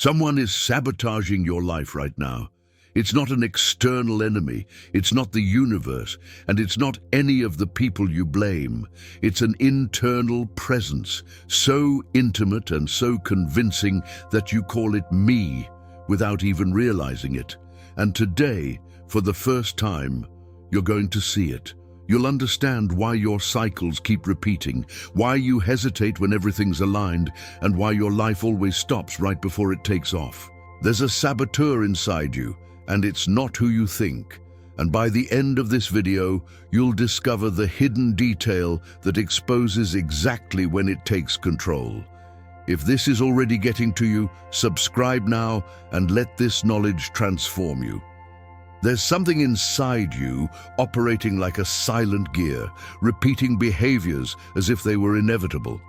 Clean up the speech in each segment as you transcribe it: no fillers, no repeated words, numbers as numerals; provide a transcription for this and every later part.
Someone is sabotaging your life right now. It's not an external enemy, it's not the universe, and it's not any of the people you blame. It's an internal presence, so intimate and so convincing that you call it me without even realizing it. And today, for the first time, you're going to see it. You'll understand why your cycles keep repeating, why you hesitate when everything's aligned, and why your life always stops right before it takes off. There's a saboteur inside you, and it's not who you think. And by the end of this video, you'll discover the hidden detail that exposes exactly when it takes control. If this is already getting to you, subscribe now and let this knowledge transform you. There's something inside you operating like a silent gear, repeating behaviors as if they were inevitable.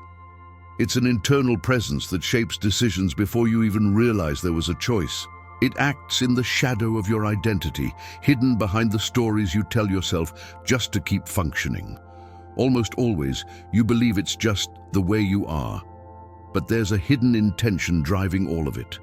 It's an internal presence that shapes decisions before you even realize there was a choice. It acts in the shadow of your identity, hidden behind the stories you tell yourself just to keep functioning. Almost always, you believe it's just the way you are. But there's a hidden intention driving all of it.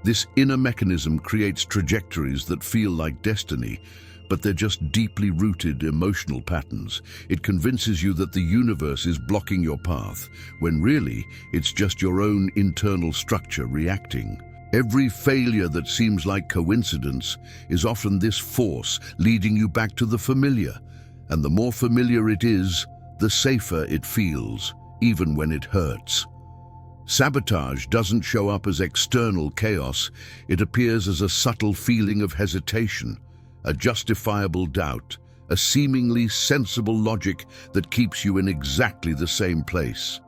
This inner mechanism creates trajectories that feel like destiny, but they're just deeply rooted emotional patterns. It convinces you that the universe is blocking your path, when really it's just your own internal structure reacting. Every failure that seems like coincidence is often this force leading you back to the familiar. And the more familiar it is, the safer it feels, even when it hurts. Sabotage doesn't show up as external chaos. It appears as a subtle feeling of hesitation, a justifiable doubt, a seemingly sensible logic that keeps you in exactly the same place.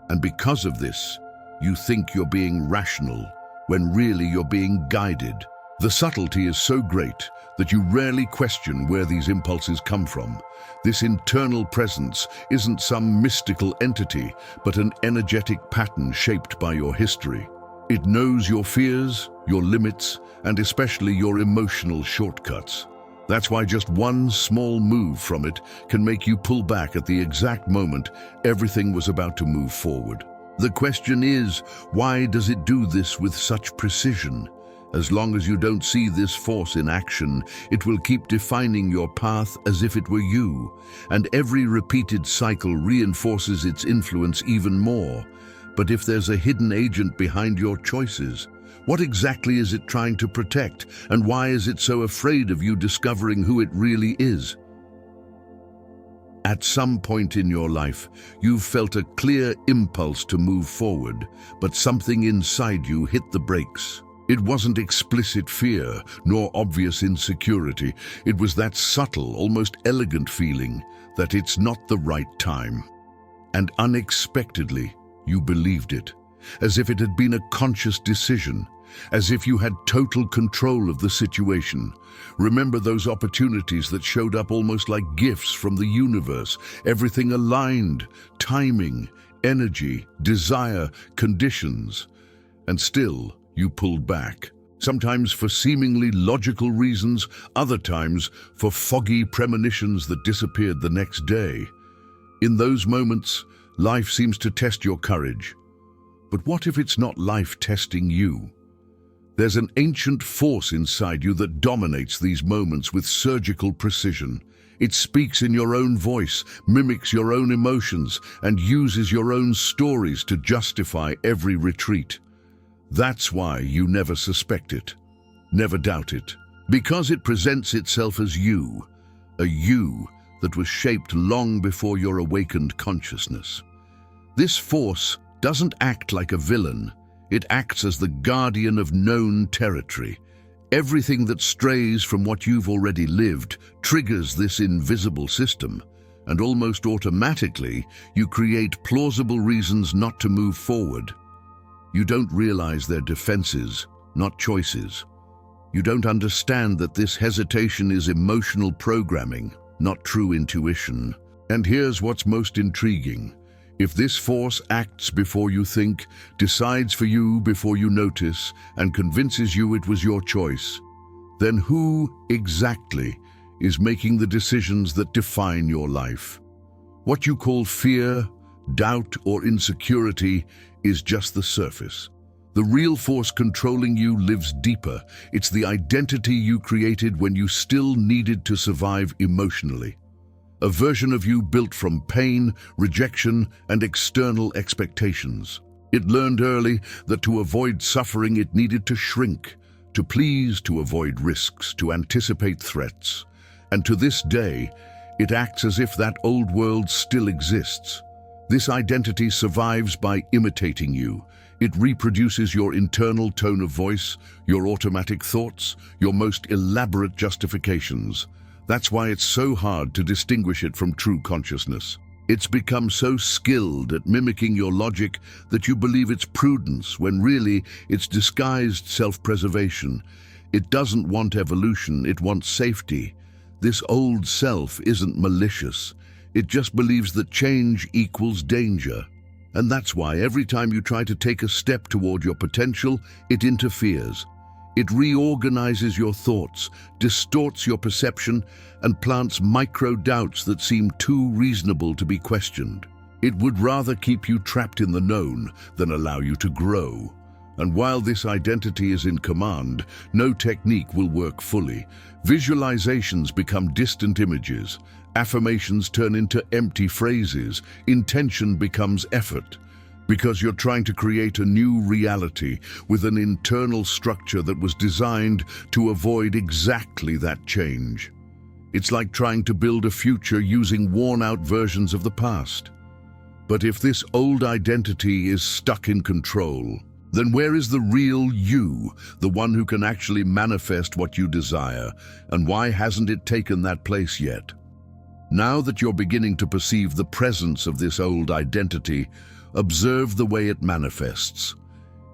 And because of this, you think you're being rational, when really you're being guided. The subtlety is so great that you rarely question where these impulses come from. This internal presence isn't some mystical entity, but an energetic pattern shaped by your history. It knows your fears, your limits, and especially your emotional shortcuts. That's why just one small move from it can make you pull back at the exact moment everything was about to move forward. The question is, why does it do this with such precision? As long as you don't see this force in action, it will keep defining your path as if it were you, and every repeated cycle reinforces its influence even more. But if there's a hidden agent behind your choices, what exactly is it trying to protect, and why is it so afraid of you discovering who it really is? At some point in your life, you've felt a clear impulse to move forward, but something inside you hit the brakes. It wasn't explicit fear, nor obvious insecurity. It was that subtle, almost elegant feeling that it's not the right time. And unexpectedly, you believed it, as if it had been a conscious decision, as if you had total control of the situation. Remember those opportunities that showed up almost like gifts from the universe, everything aligned, timing, energy, desire, conditions. And still, you pulled back, sometimes for seemingly logical reasons, other times for foggy premonitions that disappeared the next day. In those moments, life seems to test your courage. But what if it's not life testing you? There's an ancient force inside you that dominates these moments with surgical precision. It speaks in your own voice, mimics your own emotions, and uses your own stories to justify every retreat. That's why you never suspect it, never doubt it, because it presents itself as you, a you that was shaped long before your awakened consciousness. This force doesn't act like a villain. It acts as the guardian of known territory. Everything that strays from what you've already lived triggers this invisible system, and almost automatically, you create plausible reasons not to move forward. You don't realize they're defenses, not choices. You don't understand that this hesitation is emotional programming, not true intuition. And here's what's most intriguing. If this force acts before you think, decides for you before you notice, and convinces you it was your choice, then who exactly is making the decisions that define your life? What you call fear, doubt, or insecurity is just the surface. The real force controlling you lives deeper. It's the identity you created when you still needed to survive emotionally. A version of you built from pain, rejection, and external expectations. It learned early that to avoid suffering it needed to shrink, to please, to avoid risks, to anticipate threats. And to this day, it acts as if that old world still exists. This identity survives by imitating you. It reproduces your internal tone of voice, your automatic thoughts, your most elaborate justifications. That's why it's so hard to distinguish it from true consciousness. It's become so skilled at mimicking your logic that you believe it's prudence when really it's disguised self-preservation. It doesn't want evolution, it wants safety. This old self isn't malicious. It just believes that change equals danger. And that's why every time you try to take a step toward your potential, it interferes. It reorganizes your thoughts, distorts your perception, and plants micro-doubts that seem too reasonable to be questioned. It would rather keep you trapped in the known than allow you to grow. And while this identity is in command, no technique will work fully. Visualizations become distant images. Affirmations turn into empty phrases. Intention becomes effort. Because you're trying to create a new reality with an internal structure that was designed to avoid exactly that change. It's like trying to build a future using worn-out versions of the past. But if this old identity is stuck in control, then where is the real you, the one who can actually manifest what you desire, and why hasn't it taken that place yet? Now that you're beginning to perceive the presence of this old identity, observe the way it manifests.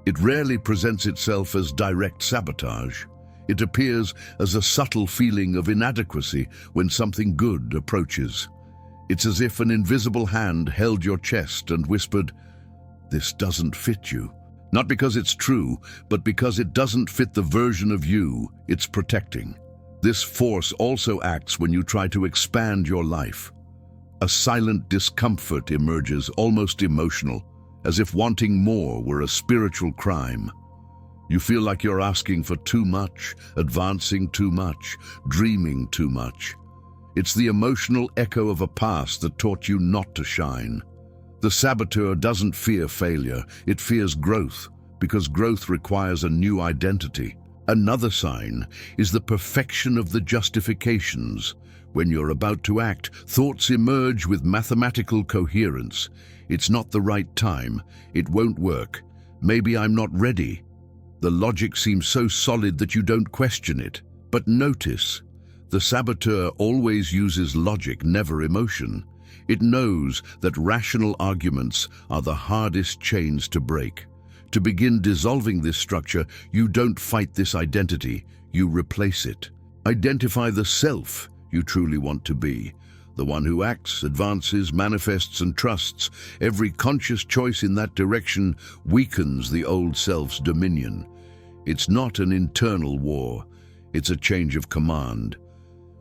It rarely presents itself as direct sabotage. It appears as a subtle feeling of inadequacy when something good approaches. It's as if an invisible hand held your chest and whispered, "This doesn't fit you." Not because it's true, but because it doesn't fit the version of you it's protecting. This force also acts when you try to expand your life. A silent discomfort emerges, almost emotional, as if wanting more were a spiritual crime. You feel like you're asking for too much, advancing too much, dreaming too much. It's the emotional echo of a past that taught you not to shine. The saboteur doesn't fear failure, it fears growth, because growth requires a new identity. Another sign is the perfection of the justifications. When you're about to act, thoughts emerge with mathematical coherence. It's not the right time. It won't work. Maybe I'm not ready. The logic seems so solid that you don't question it. But notice, the saboteur always uses logic, never emotion. It knows that rational arguments are the hardest chains to break. To begin dissolving this structure, you don't fight this identity, you replace it. Identify the self you truly want to be, the one who acts, advances, manifests, and trusts. Every conscious choice in that direction weakens the old self's dominion. It's not an internal war, it's a change of command.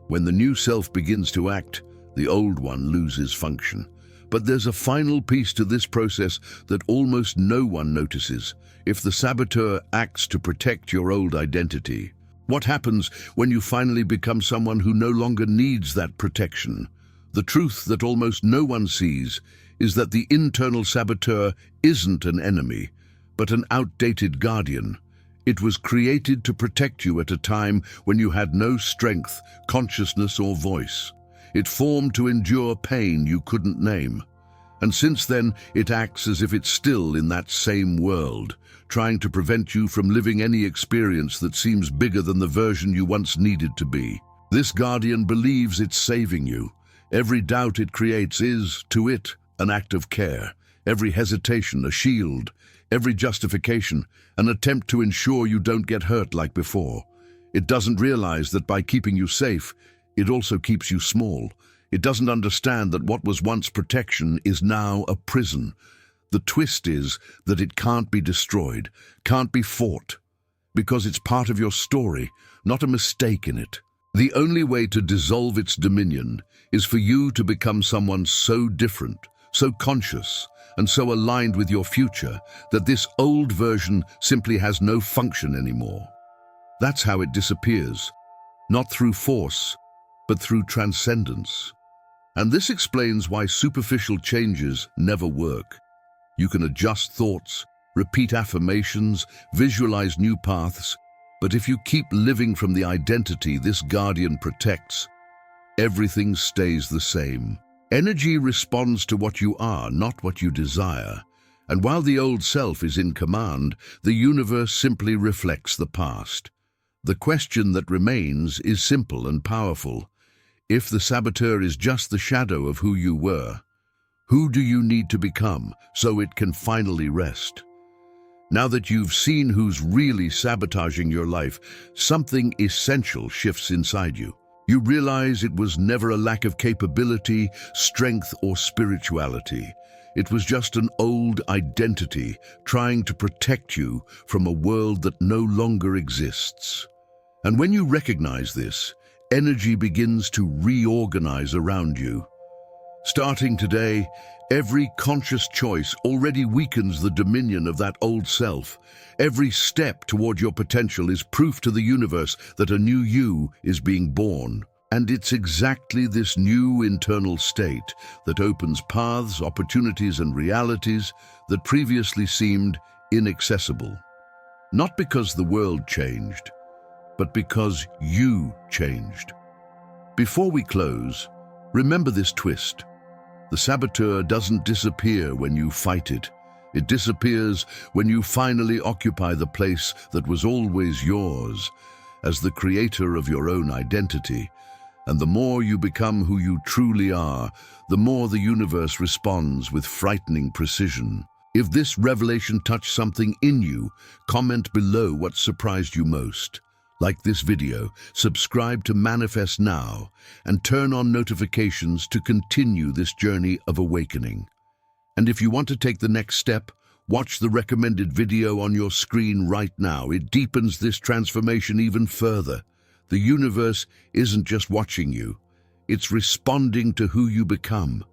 When the new self begins to act, the old one loses function. But there's a final piece to this process that almost no one notices. If the saboteur acts to protect your old identity, what happens when you finally become someone who no longer needs that protection? The truth that almost no one sees is that the internal saboteur isn't an enemy, but an outdated guardian. It was created to protect you at a time when you had no strength, consciousness, or voice. It formed to endure pain you couldn't name. And since then, it acts as if it's still in that same world, trying to prevent you from living any experience that seems bigger than the version you once needed to be. This guardian believes it's saving you. Every doubt it creates is, to it, an act of care. Every hesitation, a shield. Every justification, an attempt to ensure you don't get hurt like before. It doesn't realize that by keeping you safe, it also keeps you small. It doesn't understand that what was once protection is now a prison. The twist is that it can't be destroyed, can't be fought, because it's part of your story, not a mistake in it. The only way to dissolve its dominion is for you to become someone so different, so conscious, and so aligned with your future that this old version simply has no function anymore. That's how it disappears, not through force, but through transcendence. And this explains why superficial changes never work. You can adjust thoughts, repeat affirmations, visualize new paths, but if you keep living from the identity this guardian protects, everything stays the same. Energy responds to what you are, not what you desire. And while the old self is in command, the universe simply reflects the past. The question that remains is simple and powerful. If the saboteur is just the shadow of who you were, who do you need to become so it can finally rest? Now that you've seen who's really sabotaging your life, something essential shifts inside you. You realize it was never a lack of capability, strength, or spirituality. It was just an old identity trying to protect you from a world that no longer exists. And when you recognize this, energy begins to reorganize around you. Starting today, every conscious choice already weakens the dominion of that old self. Every step toward your potential is proof to the universe that a new you is being born. And it's exactly this new internal state that opens paths, opportunities, and realities that previously seemed inaccessible. Not because the world changed, but because you changed. Before we close, remember this twist. The saboteur doesn't disappear when you fight it. It disappears when you finally occupy the place that was always yours, as the creator of your own identity. And the more you become who you truly are, the more the universe responds with frightening precision. If this revelation touched something in you, comment below what surprised you most. Like this video, subscribe to Manifest Now, and turn on notifications to continue this journey of awakening. And if you want to take the next step, watch the recommended video on your screen right now. It deepens this transformation even further. The universe isn't just watching you, it's responding to who you become.